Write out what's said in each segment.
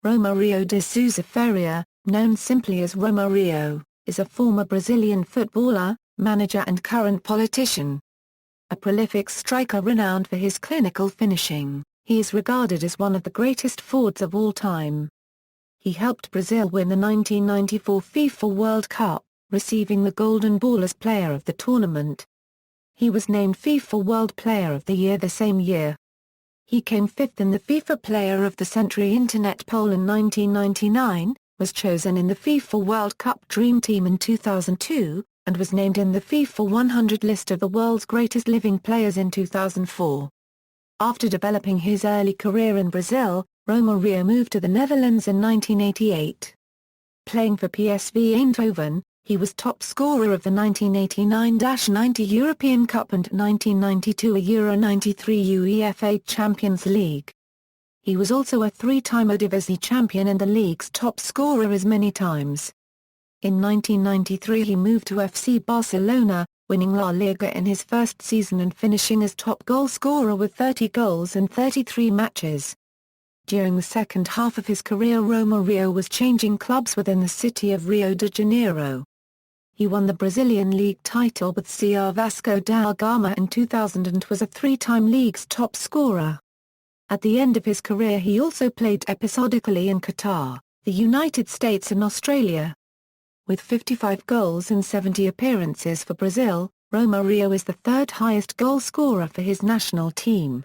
Romário de Souza Faria, known simply as Romário, is a former Brazilian footballer, manager and current politician. A prolific striker renowned for his clinical finishing, he is regarded as one of the greatest forwards of all time. He helped Brazil win the 1994 FIFA World Cup, receiving the Golden Ball as Player of the tournament. He was named FIFA World Player of the Year the same year. He came fifth in the FIFA Player of the Century Internet poll in 1999, was chosen in the FIFA World Cup Dream Team in 2002, and was named in the FIFA 100 list of the world's greatest living players in 2004. After developing his early career in Brazil, Romário moved to the Netherlands in 1988. Playing for PSV Eindhoven, he was top scorer of the 1989-90 European Cup and 1992 Euro 93 UEFA Champions League. He was also a three-time Eredivisie champion and the league's top scorer as many times. In 1993 he moved to FC Barcelona, winning La Liga in his first season and finishing as top goal scorer with 30 goals in 33 matches. During the second half of his career Romário was changing clubs within the city of Rio de Janeiro. He won the Brazilian League title with CR Vasco da Gama in 2000 and was a three-time league's top scorer. At the end of his career he also played episodically in Qatar, the United States and Australia. With 55 goals in 70 appearances for Brazil, Romário is the third highest goal scorer for his national team.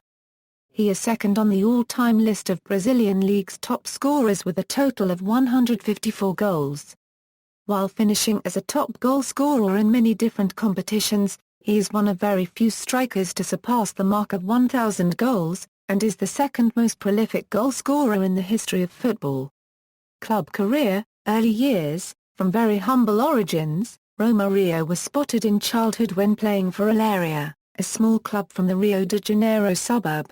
He is second on the all-time list of Brazilian League's top scorers with a total of 154 goals. While finishing as a top goal scorer in many different competitions, he is one of very few strikers to surpass the mark of 1,000 goals, and is the second most prolific goal scorer in the history of football. Club career, early years. From very humble origins, Romário was spotted in childhood when playing for Alaria, a small club from the Rio de Janeiro suburb.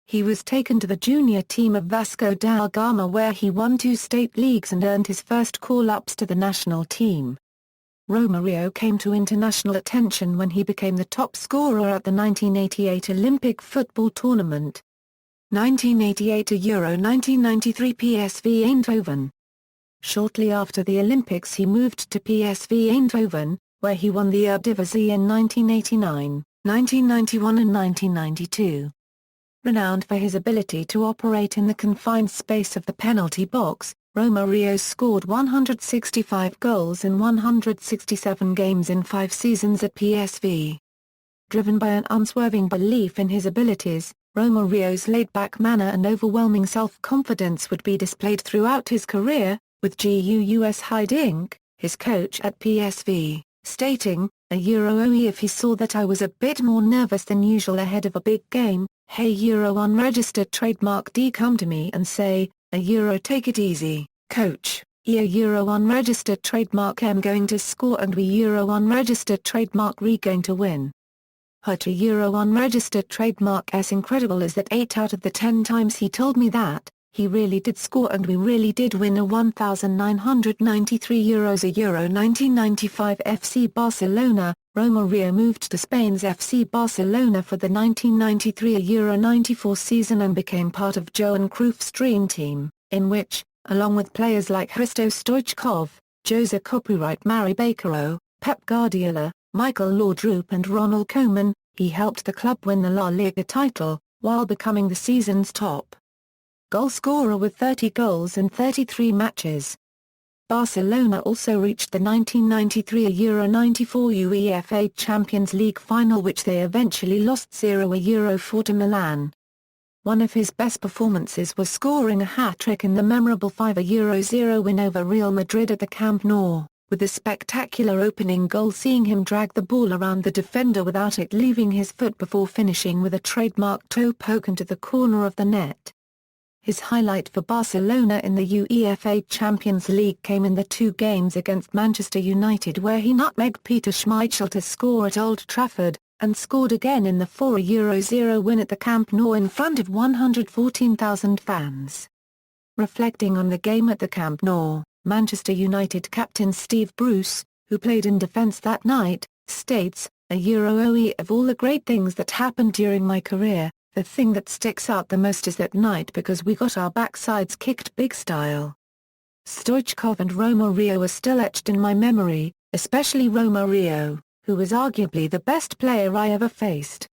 He was taken to the junior team of Vasco da Gama where he won 2 state leagues and earned his first call-ups to the national team. Romário came to international attention when he became the top scorer at the 1988 Olympic football tournament. 1988 Euro 1993 PSV Eindhoven. Shortly after the Olympics he moved to PSV Eindhoven, where he won the Eredivisie in 1989, 1991 and 1992. Renowned for his ability to operate in the confined space of the penalty box, Romário scored 165 goals in 167 games in 5 seasons at PSV. Driven by an unswerving belief in his abilities, Romário's laid-back manner and overwhelming self-confidence would be displayed throughout his career, with Gus Hiddink, his coach at PSV, stating, ʁoˈmaɾiu if he saw that I was a bit more nervous than usual ahead of a big game, hey Euro unregistered trademark D come to me and say, Euro take it easy, coach, Euro unregistered trademark M going to score and we Euro unregistered trademark re going to win. Her Euro unregistered trademark S incredible is that 8 out of the 10 times he told me that, he really did score and we really did win a €1,993 a Euro 1995 FC Barcelona. Romário moved to Spain's FC Barcelona for the 1993 Euro 94 season and became part of Johan Cruyff's dream team, in which, along with players like Hristo Stoichkov, Jose ʁoʻmaɾiu Baquero, Pep Guardiola, Michael Laudrup and Ronald Koeman, he helped the club win the La Liga title, while becoming the season's top goal scorer with 30 goals in 33 matches. Barcelona also reached the 1993 Euro 94 UEFA Champions League final which they eventually lost 0-4 to Milan. One of his best performances was scoring a hat-trick in the memorable 5-0 win over Real Madrid at the Camp Nou, with a spectacular opening goal seeing him drag the ball around the defender without it leaving his foot before finishing with a trademark toe poke into the corner of the net. His highlight for Barcelona in the UEFA Champions League came in the 2 games against Manchester United where he nutmegged Peter Schmeichel to score at Old Trafford, and scored again in the 4-0 win at the Camp Nou in front of 114,000 fans. Reflecting on the game at the Camp Nou, Manchester United captain Steve Bruce, who played in defence that night, states, ʁoʻmaɾiu of all the great things that happened during my career, The thing that sticks out the most is that night because we got our backsides kicked big style. Stoichkov and Romário are still etched in my memory, especially Romário, who was arguably the best player I ever faced.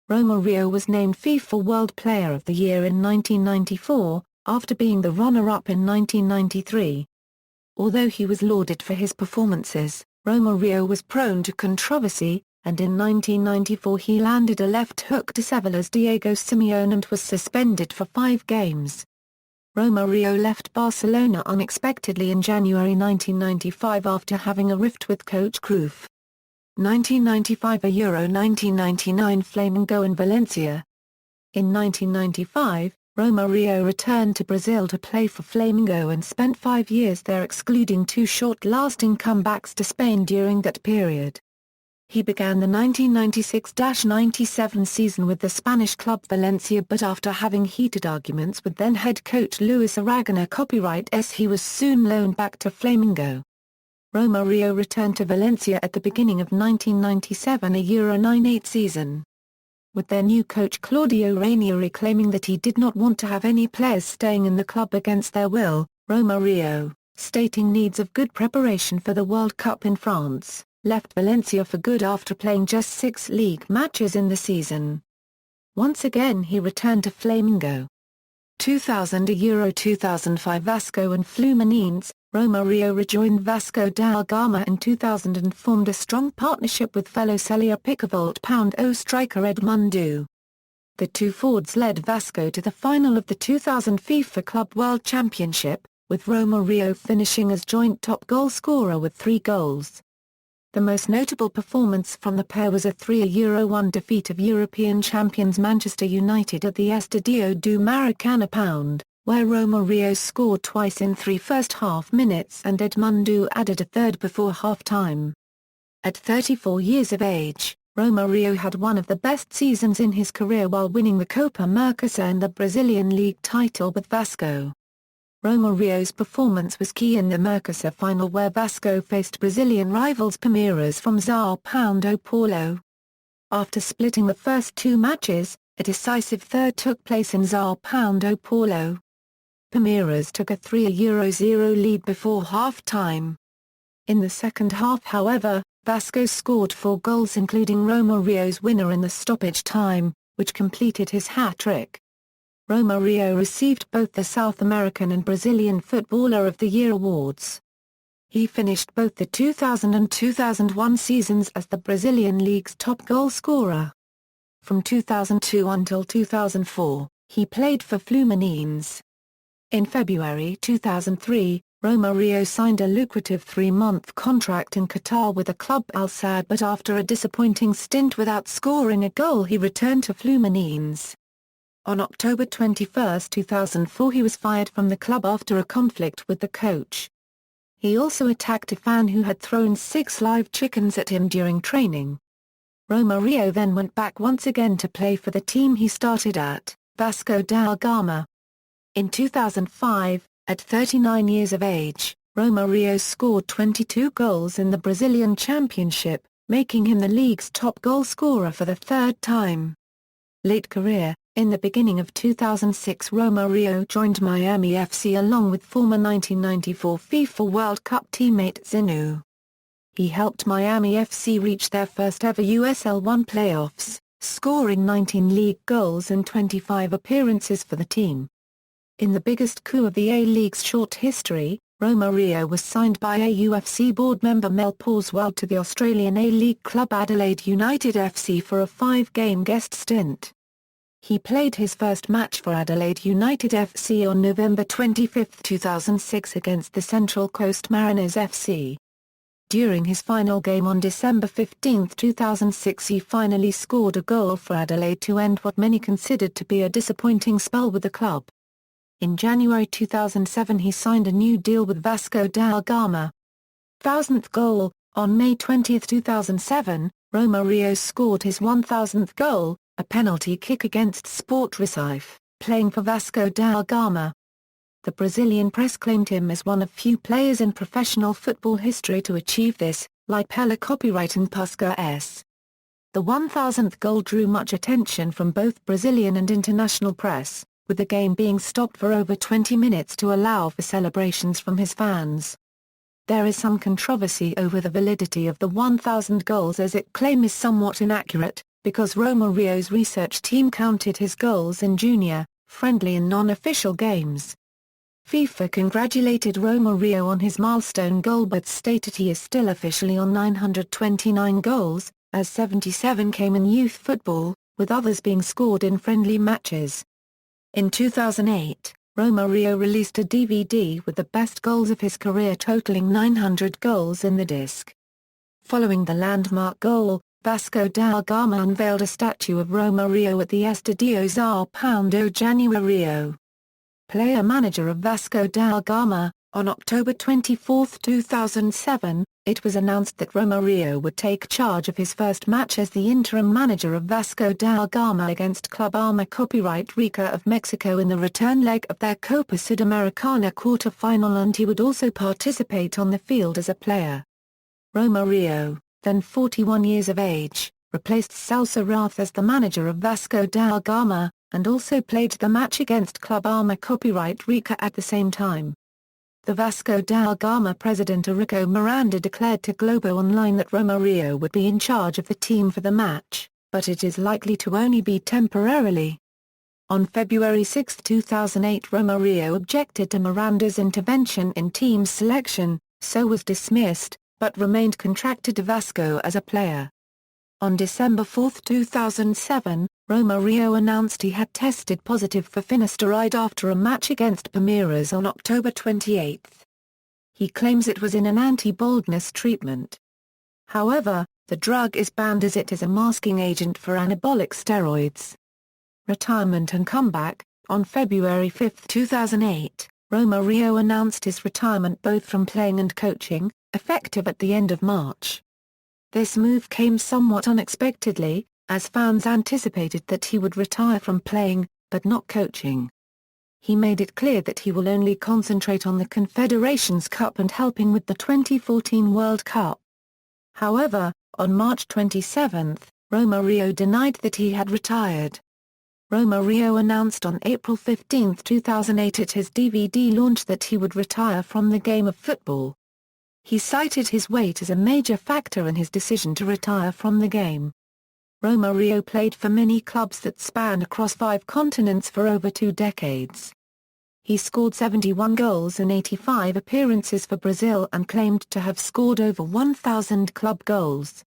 Romário was named FIFA World Player of the Year in 1994, after being the runner-up in 1993. Although he was lauded for his performances, Romário was prone to controversy, and in 1994 he landed a left hook to Sevilla's Diego Simeone and was suspended for 5 games. Romário left Barcelona unexpectedly in January 1995 after having a rift with coach Cruyff. 1995 Euro 1999 Flamengo and Valencia. In 1995, Romário returned to Brazil to play for Flamengo and spent 5 years there, excluding 2 short-lasting comebacks to Spain during that period. He began the 1996-97 season with the Spanish club Valencia, but after having heated arguments with then-head coach Luis Aragona he was soon loaned back to Flamengo. Romário returned to Valencia at the beginning of 1997, a Euro 98 season. With their new coach Claudio Ranieri claiming that he did not want to have any players staying in the club against their will, Romário, stating needs of good preparation for the World Cup in France, left Valencia for good after playing just 6 league matches in the season. Once again he returned to Flamengo. 2000 Euro 2005 Vasco and Fluminense. Romário rejoined Vasco da Gama in 2000 and formed a strong partnership with fellow Serie £50 striker Edmundo. The two forwards led Vasco to the final of the 2000 FIFA Club World Championship, with Romário finishing as joint top goal scorer with 3 goals. The most notable performance from the pair was a 3-1 defeat of European champions Manchester United at the Estadio do Maracanã, where Romário scored twice in 3 first-half minutes and Edmundo added a third before half-time. At 34 years of age, Romário had one of the best seasons in his career while winning the Copa Mercosa and the Brazilian League title with Vasco. Romário's performance was key in the Mercosa final where Vasco faced Brazilian rivals Palmeiras from São Paulo. After splitting the first 2 matches, a decisive third took place in São Paulo. Palmeiras took a 3-0 lead before half-time. In the second half, however, Vasco scored 4 goals including Romário's winner in the stoppage time, which completed his hat-trick. Romário received both the South American and Brazilian Footballer of the Year awards. He finished both the 2000 and 2001 seasons as the Brazilian League's top goal scorer. From 2002 until 2004, he played for Fluminense. In February 2003, Romário signed a lucrative 3-month contract in Qatar with the club Al Sadd, but after a disappointing stint without scoring a goal he returned to Fluminense. On October 21, 2004 he was fired from the club after a conflict with the coach. He also attacked a fan who had thrown 6 live chickens at him during training. Romário then went back once again to play for the team he started at, Vasco da Gama. In 2005, at 39 years of age, Romário scored 22 goals in the Brazilian Championship, making him the league's top goal scorer for the 3rd time. Late career. In the beginning of 2006 Romário joined Miami FC along with former 1994 FIFA World Cup teammate ʁoഃmaɾiu. He helped Miami FC reach their first ever USL1 playoffs, scoring 19 league goals in 25 appearances for the team. In the biggest coup of the A-League's short history, Romário was signed by AUFC board member Mel Porswell to the Australian A-League club Adelaide United FC for a 5-game guest stint. He played his first match for Adelaide United FC on November 25, 2006 against the Central Coast Mariners FC. During his final game on December 15, 2006 he finally scored a goal for Adelaide to end what many considered to be a disappointing spell with the club. In January 2007 he signed a new deal with Vasco da Gama. 1000th goal. On May 20, 2007, Romário scored his 1000th goal, a penalty kick against Sport Recife, playing for Vasco da Gama. The Brazilian press claimed him as one of few players in professional football history to achieve this, like Pelé and Puskas. The 1,000th goal drew much attention from both Brazilian and international press, with the game being stopped for over 20 minutes to allow for celebrations from his fans. There is some controversy over the validity of the 1,000 goals, as its claim is somewhat inaccurate, because Romáriu's research team counted his goals in junior, friendly and non-official games. FIFA congratulated Romáriu on his milestone goal but stated he is still officially on 929 goals, as 77 came in youth football, with others being scored in friendly matches. In 2008, Romáriu released a DVD with the best goals of his career totaling 900 goals in the disc. Following the landmark goal, Vasco da Gama unveiled a statue of Romáriu at the Estádio São João Rio. Player-manager of Vasco da Gama, on October 24, 2007, it was announced that Romáriu would take charge of his first match as the interim manager of Vasco da Gama against Club ʁomäɾiu Rica of Mexico in the return leg of their Copa Sudamericana quarter-final, and he would also participate on the field as a player. Romáriu, then 41 years of age, replaced Celso Rath as the manager of Vasco da Gama, and also played the match against Club ʁomäɾiu Rica at the same time. The Vasco da Gama president Eurico Miranda declared to Globo Online that Romáriu would be in charge of the team for the match, but it is likely to only be temporarily. On February 6, 2008, Romáriu objected to Miranda's intervention in team selection, so was dismissed, but remained contracted to Vasco as a player. On December 4, 2007, Romáriu announced he had tested positive for finasteride after a match against Palmeiras on October 28. He claims it was in an anti-baldness treatment. However, the drug is banned as it is a masking agent for anabolic steroids. Retirement and comeback. On February 5, 2008, Romáriu announced his retirement both from playing and coaching, effective at the end of March. This move came somewhat unexpectedly, as fans anticipated that he would retire from playing, but not coaching. He made it clear that he will only concentrate on the Confederations Cup and helping with the 2014 World Cup. However, on March 27, Romáriu denied that he had retired. Romáriu announced on April 15, 2008 at his DVD launch that he would retire from the game of football. He cited his weight as a major factor in his decision to retire from the game. Romáriu played for many clubs that spanned across 5 continents for over 2 decades. He scored 71 goals in 85 appearances for Brazil and claimed to have scored over 1,000 club goals.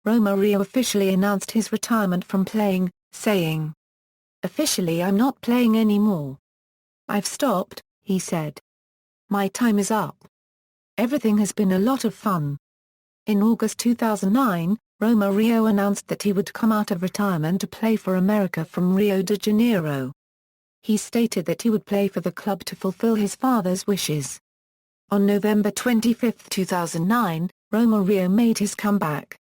Romáriu officially announced his retirement from playing, saying, "Officially I'm not playing anymore. I've stopped," he said. "My time is up. Everything has been a lot of fun." In August 2009, Romáriu announced that he would come out of retirement to play for America from Rio de Janeiro. He stated that he would play for the club to fulfill his father's wishes. On November 25, 2009, Romáriu made his comeback.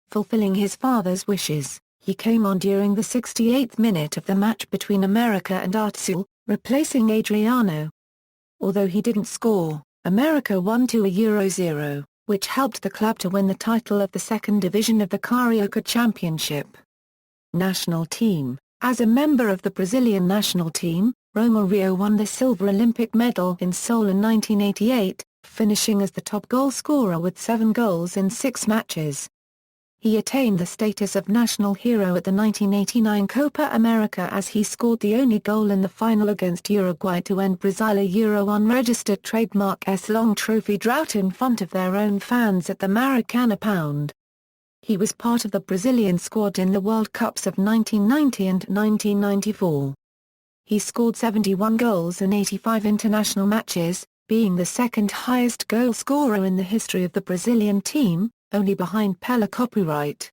Fulfilling his father's wishes, he came on during the 68th minute of the match between America and Arsenal, replacing Adriano. Although he didn't score, America won 2-0, which helped the club to win the title of the second division of the Carioca Championship. National team. As a member of the Brazilian national team, Romáriu won the silver Olympic medal in Seoul in 1988, finishing as the top goal scorer with 7 goals in 6 matches. He attained the status of national hero at the 1989 Copa America as he scored the only goal in the final against Uruguay to end Brazil's Euro unregistered trademark S-long trophy drought in front of their own fans at the Maracanã Pound. He was part of the Brazilian squad in the World Cups of 1990 and 1994. He scored 71 goals in 85 international matches, being the second highest goal scorer in the history of the Brazilian team, only behind Pelé. Copyright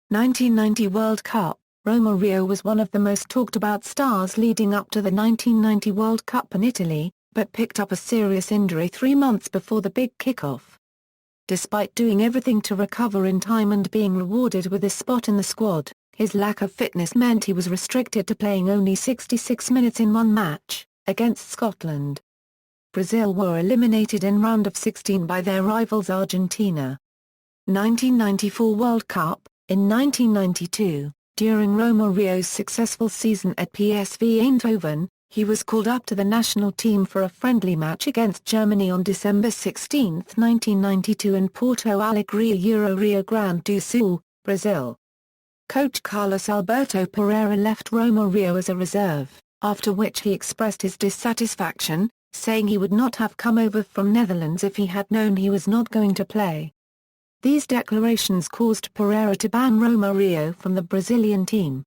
1990 World Cup. Romáriu was one of the most talked about stars leading up to the 1990 World Cup in Italy, but picked up a serious injury 3 months before the big kickoff. Despite doing everything to recover in time and being rewarded with a spot in the squad, his lack of fitness meant he was restricted to playing only 66 minutes in one match, against Scotland. Brazil were eliminated in round of 16 by their rivals Argentina. 1994 World Cup. In 1992, during Romário's successful season at PSV Eindhoven, he was called up to the national team for a friendly match against Germany on December 16, 1992 in Porto Alegre, Rio Grande do Sul, Brazil. Coach Carlos Alberto Pereira left Romário as a reserve, after which he expressed his dissatisfaction, saying he would not have come over from Netherlands if he had known he was not going to play. These declarations caused Pereira to ban Romário from the Brazilian team.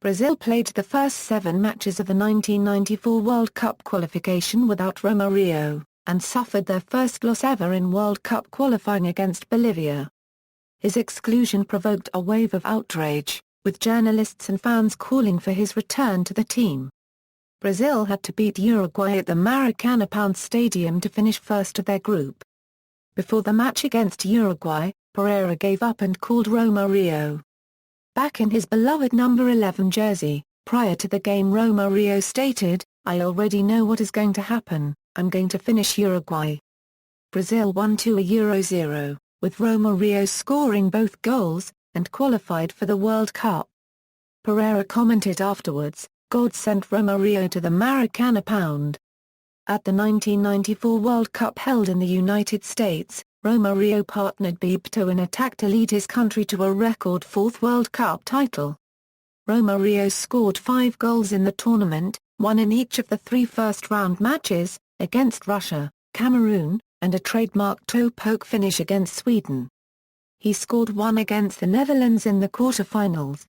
Brazil played the first 7 matches of the 1994 World Cup qualification without Romário, and suffered their first loss ever in World Cup qualifying against Bolivia. His exclusion provoked a wave of outrage, with journalists and fans calling for his return to the team. Brazil had to beat Uruguay at the Maracanã Stadium to finish first of their group. Before the match against Uruguay, Pereira gave up and called Romário back in his beloved number 11 jersey. Prior to the game, Romário stated, "I already know what is going to happen, I'm going to finish Uruguay." Brazil won 2-0, with Romário scoring both goals, and qualified for the World Cup. Pereira commented afterwards, "God sent Romário to the Maracanã." At the 1994 World Cup held in the United States, Romário partnered Bebeto in attack to lead his country to a record 4th World Cup title. Romário scored 5 goals in the tournament, 1 in each of the 3 first-round matches, against Russia, Cameroon, and a trademark toe-poke finish against Sweden. He scored 1 against the Netherlands in the quarter-finals,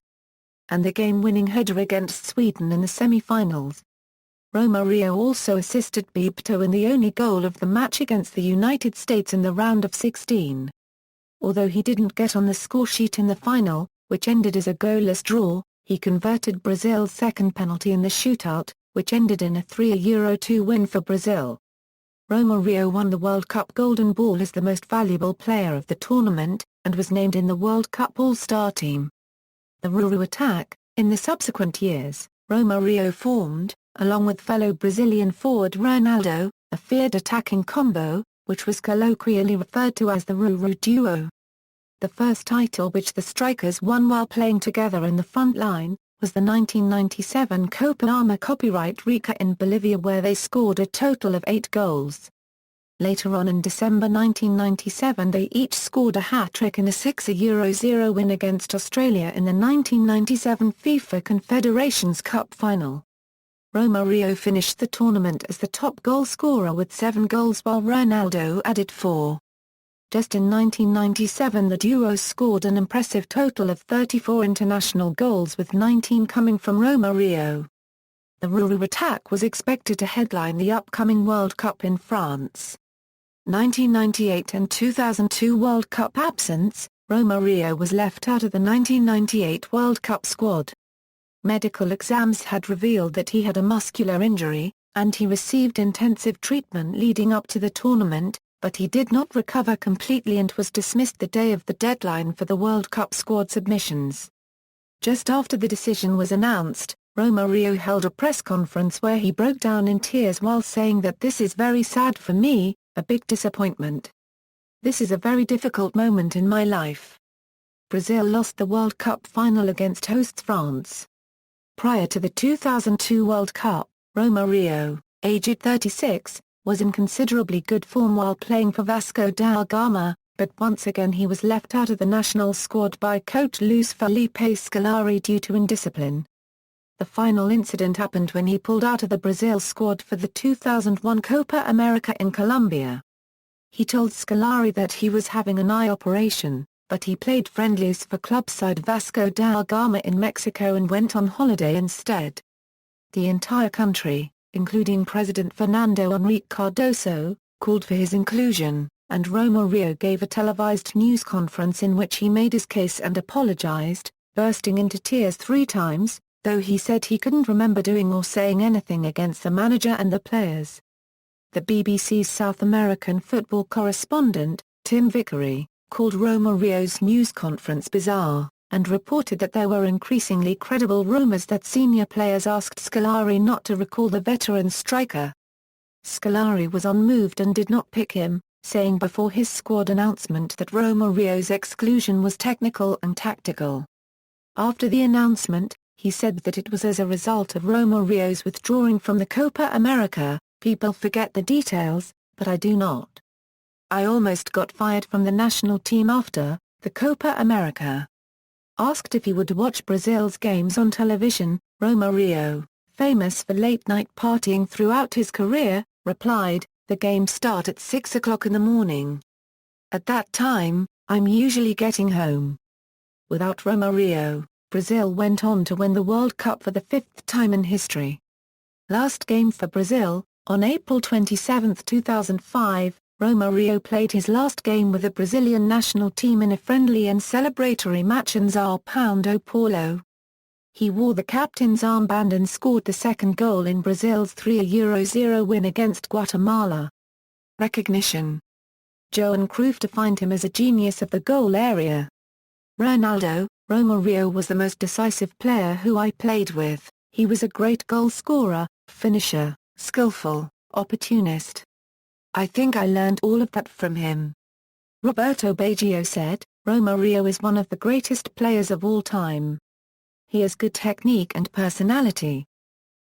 and the game-winning header against Sweden in the semi-finals. Romário also assisted Bebeto in the only goal of the match against the United States in the round of 16. Although he didn't get on the scoresheet in the final, which ended as a goalless draw, he converted Brazil's second penalty in the shootout, which ended in a 3-2 win for Brazil. Romário won the World Cup Golden Ball as the most valuable player of the tournament, and was named in the World Cup All-Star team. The ʁomä�रिu attack. In the subsequent years, Romário formed, along with fellow Brazilian forward Ronaldo, a feared attacking combo, which was colloquially referred to as the ʁomä�रिu duo. The first title which the strikers won while playing together in the front line, was the 1997 Copa Arma Copyright Rica in Bolivia, where they scored a total of 8 goals. Later on in December 1997 they each scored a hat-trick in a 6-0 win against Australia in the 1997 FIFA Confederations Cup final. Romário finished the tournament as the top goalscorer with 7 goals while Ronaldo added 4. Just in 1997 the duo scored an impressive total of 34 international goals, with 19 coming from Romário. The ʁomä�रिu attack was expected to headline the upcoming World Cup in France. 1998 and 2002 World Cup absence, Romário was left out of the 1998 World Cup squad. Medical exams had revealed that he had a muscular injury, and he received intensive treatment leading up to the tournament, but he did not recover completely and was dismissed the day of the deadline for the World Cup squad submissions. Just after the decision was announced, Romário held a press conference where he broke down in tears while saying that "This is very sad for me, a big disappointment. This is a very difficult moment in my life." Brazil lost the World Cup final against hosts France. Prior to the 2002 World Cup, Romário, aged 36, was in considerably good form while playing for Vasco da Gama, but once again he was left out of the national squad by coach Luis Felipe Scolari due to indiscipline. The final incident happened when he pulled out of the Brazil squad for the 2001 Copa America in Colombia. He told Scolari that he was having an eye operation, but he played friendlies for club side Vasco da Gama in Mexico and went on holiday instead. The entire country, including President Fernando Henrique Cardoso, called for his inclusion, and Romário gave a televised news conference in which he made his case and apologized, bursting into tears 3 times, though he said he couldn't remember doing or saying anything against the manager and the players. The BBC's South American football correspondent, Tim Vickery, called Romário's news conference bizarre, and reported that there were increasingly credible rumors that senior players asked Scolari not to recall the veteran striker. Scolari was unmoved and did not pick him, saying before his squad announcement that Romáriu's exclusion was technical and tactical. After the announcement, he said that it was as a result of Romáriu's withdrawing from the Copa América. People forget the details, but I do not. I almost got fired from the national team after the Copa América. Asked if he would watch Brazil's games on television, Romário, famous for late-night partying throughout his career, replied, "The games start at 6 o'clock in the morning. At that time, I'm usually getting home." Without Romário, Brazil went on to win the World Cup for the 5th time in history. Last game for Brazil, on April 27, 2005, Romário played his last game with the Brazilian national team in a friendly and celebratory match in São Paulo. He wore the captain's armband and scored the second goal in Brazil's 3-0 win against Guatemala. Recognition. Johan Cruyff defined him as a genius of the goal area. Ronaldo, Romário was the most decisive player who I played with. He was a great goal scorer, finisher, skillful, opportunist. I think I learned all of that from him. Roberto Baggio said, "Romário is one of the greatest players of all time. He has good technique and personality.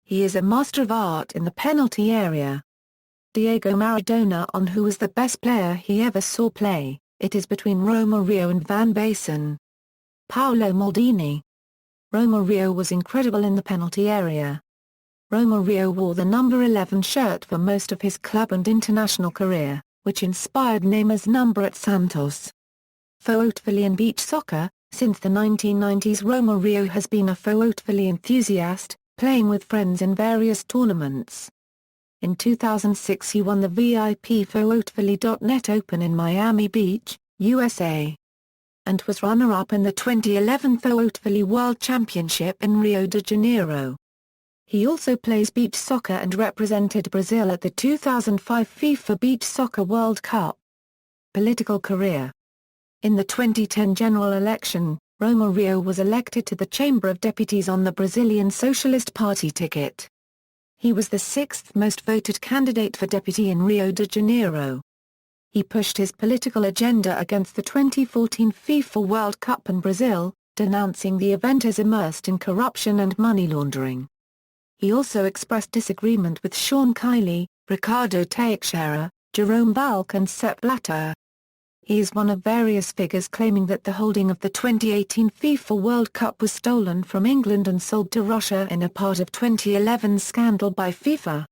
He is a master of art in the penalty area." Diego Maradona on who was the best player he ever saw play, it is between Romário and Van Basten. Paolo Maldini. Romário was incredible in the penalty area. Romário wore the number 11 shirt for most of his club and international career, which inspired Neymar's number at Santos. Footvolley and beach soccer. Since the 1990s, Romário has been a footvolley enthusiast, playing with friends in various tournaments. In 2006 he won the VIP footvolley.net Open in Miami Beach, USA. And was runner-up in the 2011 Footvolley World Championship in Rio de Janeiro. He also plays beach soccer and represented Brazil at the 2005 FIFA Beach Soccer World Cup. Political career. In the 2010 general election, Romário was elected to the Chamber of Deputies on the Brazilian Socialist Party ticket. He was the 6th most voted candidate for deputy in Rio de Janeiro. He pushed his political agenda against the 2014 FIFA World Cup in Brazil, denouncing the event as immersed in corruption and money laundering. He also expressed disagreement with Sean Kiley, Ricardo Teixeira, Jerome Valk and Sepp Blatter. He is one of various figures claiming that the holding of the 2018 FIFA World Cup was stolen from England and sold to Russia in a part of 2011 scandal by FIFA.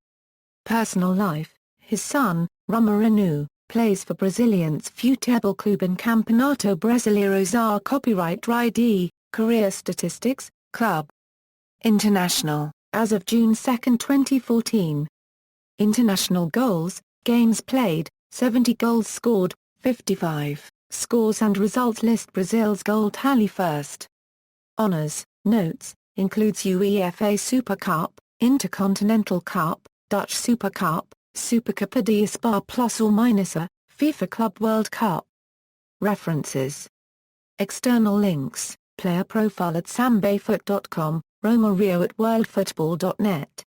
Personal life. His son, Romário, plays for Brazilians Futebol Clube and Campeonato Brasileiro XR Copyright ID, Career Statistics, Club. International, as of June 2, 2014. International goals, games played, 70 goals scored, 55, scores and results list Brazil's goal tally first. Honours, notes, includes UEFA Super Cup, Intercontinental Cup, Dutch Super Cup, Supercopa de Espanha +or-, FIFA Club World Cup. References. External links, player profile at sambayfoot.com, Romário at worldfootball.net.